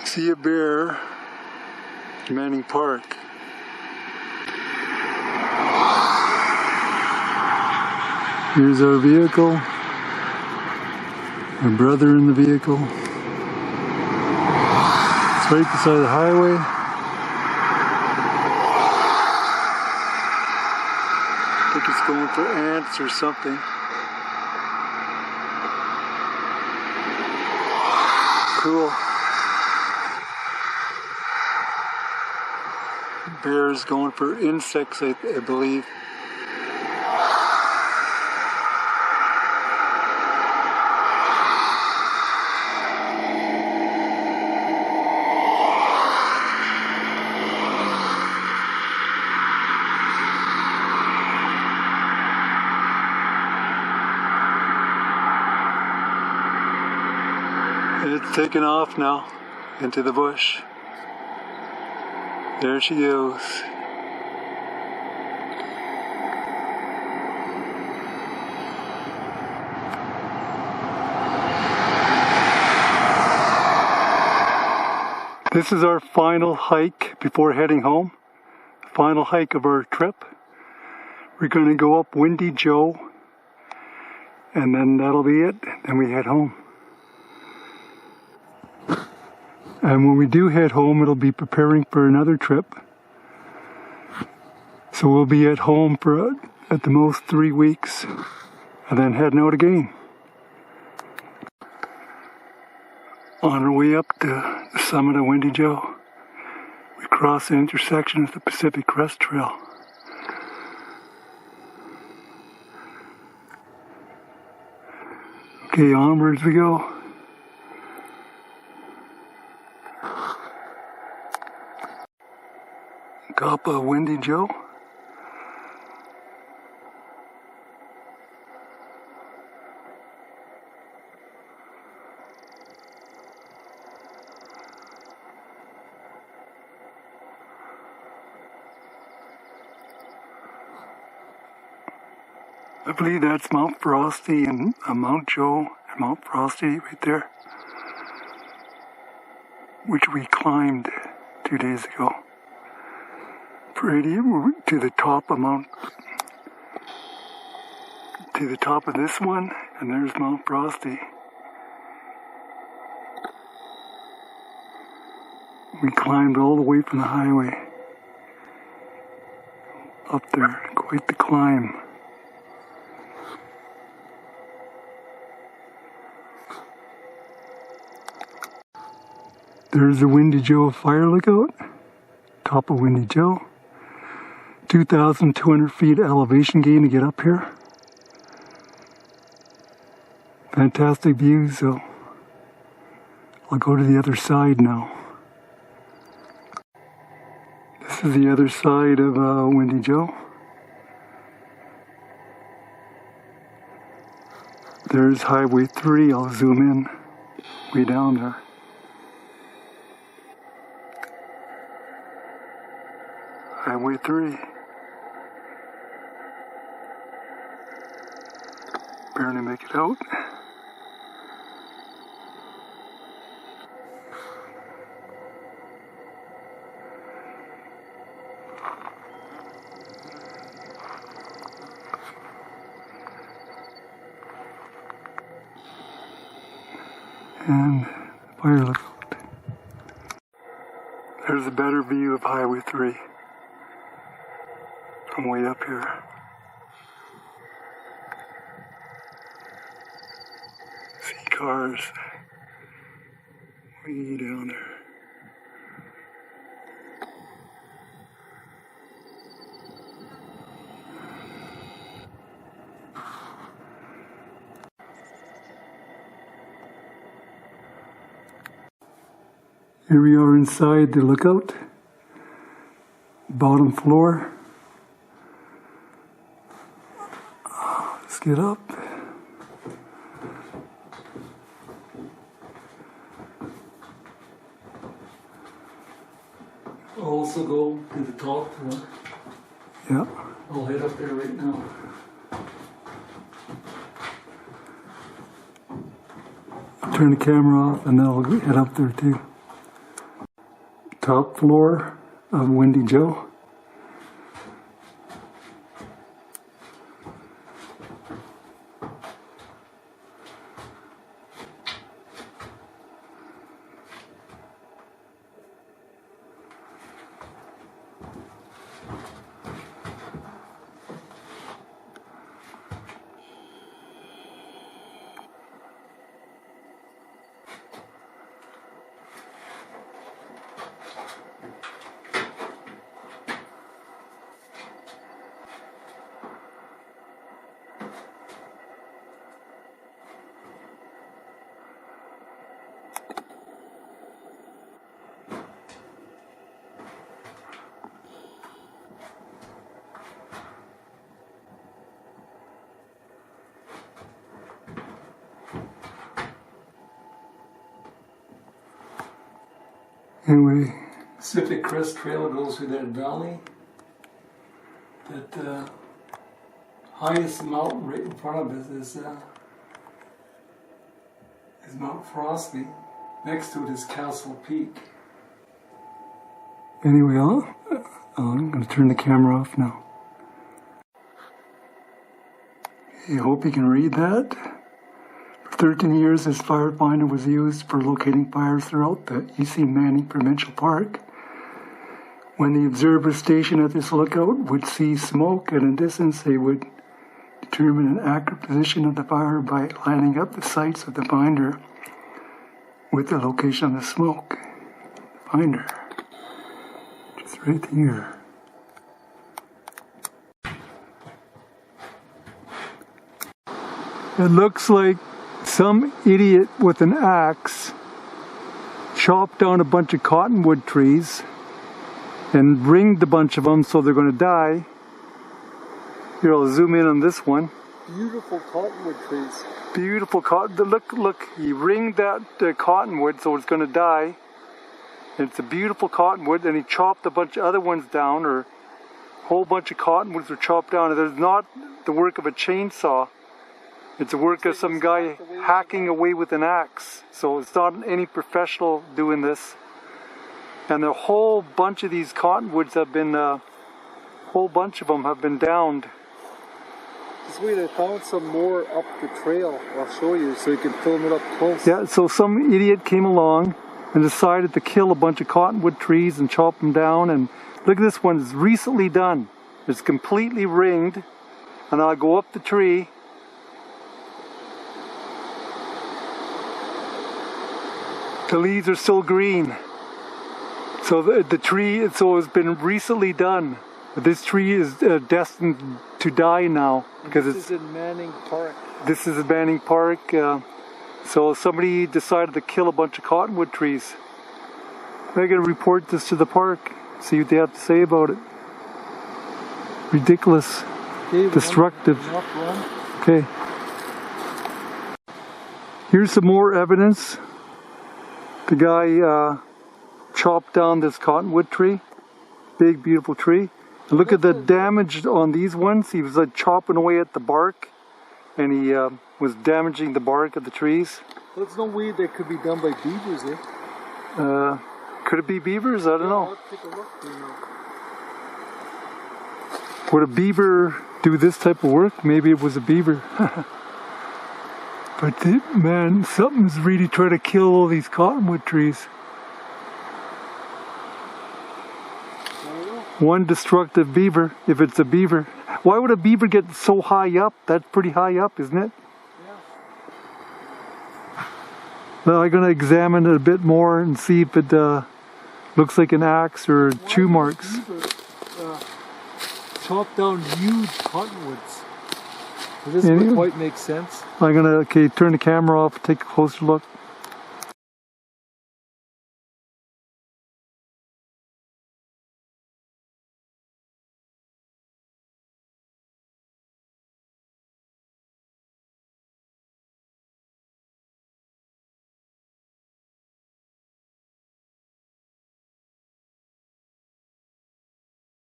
See a bear in Manning Park. Here's our vehicle. My brother in the vehicle. It's right beside the highway. I think it's going for ants or something. Cool. Bear's going for insects, I believe. It's taken off now into the bush. There she goes. This is our final hike before heading home. Final hike of our trip. We're going to go up Windy Joe, and then that'll be it. Then we head home. And when we do head home, it'll be preparing for another trip. So we'll be at home for at the most 3 weeks, and then heading out again. On our way up to the summit of Windy Joe, we cross the intersection of the Pacific Crest Trail. Okay, onwards we go. Top of Windy Joe. I believe that's Mount Frosty and Mount Joe and Mount Frosty right there, which we climbed 2 days ago. Pretty to the top of this one, and there's Mount Frosty. We climbed all the way from the highway up there. Quite the climb. There's the Windy Joe fire lookout. Top of Windy Joe. 2,200 feet elevation gain to get up here. Fantastic views, so I'll go to the other side now. This is the other side of Windy Joe. There's Highway 3, I'll zoom in way down there. Highway 3. Barely make it out. And fire lookout. There's a better view of Highway 3 from way up here. See cars way down there. Here we are inside the lookout, bottom floor. Let's get up. I'll also go to the top floor. Yeah. I'll head up there right now. I'll turn the camera off and then I'll head up there too. top floor of Windy Joe. Anyway, Pacific Crest Trail goes through that valley. That highest mountain right in front of us is Mount Frosty. Next to it is Castle Peak. Anyway, I'm going to turn the camera off now. I hope you can read that. For 13 years, this fire finder was used for locating fires throughout the E.C. Manning Provincial Park. When the observers stationed at this lookout would see smoke at a distance, they would determine an accurate position of the fire by lining up the sights of the finder with the location of the smoke. The finder, just right here. It looks like some idiot with an axe chopped down a bunch of cottonwood trees and ringed a bunch of them so they're going to die. Here, I'll zoom in on this one. Beautiful cottonwood trees. Beautiful look, he ringed that cottonwood so it's going to die. And it's a beautiful cottonwood, and he chopped a bunch of other ones down, or a whole bunch of cottonwoods were chopped down. And it's not the work of a chainsaw. It's the work of some guy hacking away with an axe. So it's not any professional doing this. And a whole bunch of these cottonwoods have been, whole bunch of them have been downed. This way I found some more up the trail. I'll show you so you can film it up close. Yeah, so some idiot came along and decided to kill a bunch of cottonwood trees and chop them down. And look at this one, it's recently done. It's completely ringed. And I'll go up the tree. The leaves are still green. So the tree, so it's been recently done. But this tree is destined to die now because this is in Manning Park. This is in Manning Park. So somebody decided to kill a bunch of cottonwood trees. I gotta report this to the park. See what they have to say about it. Ridiculous. Okay, destructive. Okay. Here's some more evidence. The guy chopped down this cottonwood tree. Big, beautiful tree. And look at the damage on these ones. He was like chopping away at the bark, and he was damaging the bark of the trees. There's no way that could be done by beavers, eh? Could it be beavers? I don't know. Let's take a look. Would a beaver do this type of work? Maybe it was a beaver. But man, something's really trying to kill all these cottonwood trees. One destructive beaver, if it's a beaver. Why would a beaver get so high up? That's pretty high up, isn't it? Yeah. Well, I'm going to examine it a bit more and see if it looks like an axe or chew marks. Chop down huge cottonwoods. This would quite make sense. I'm going to turn the camera off, take a closer look.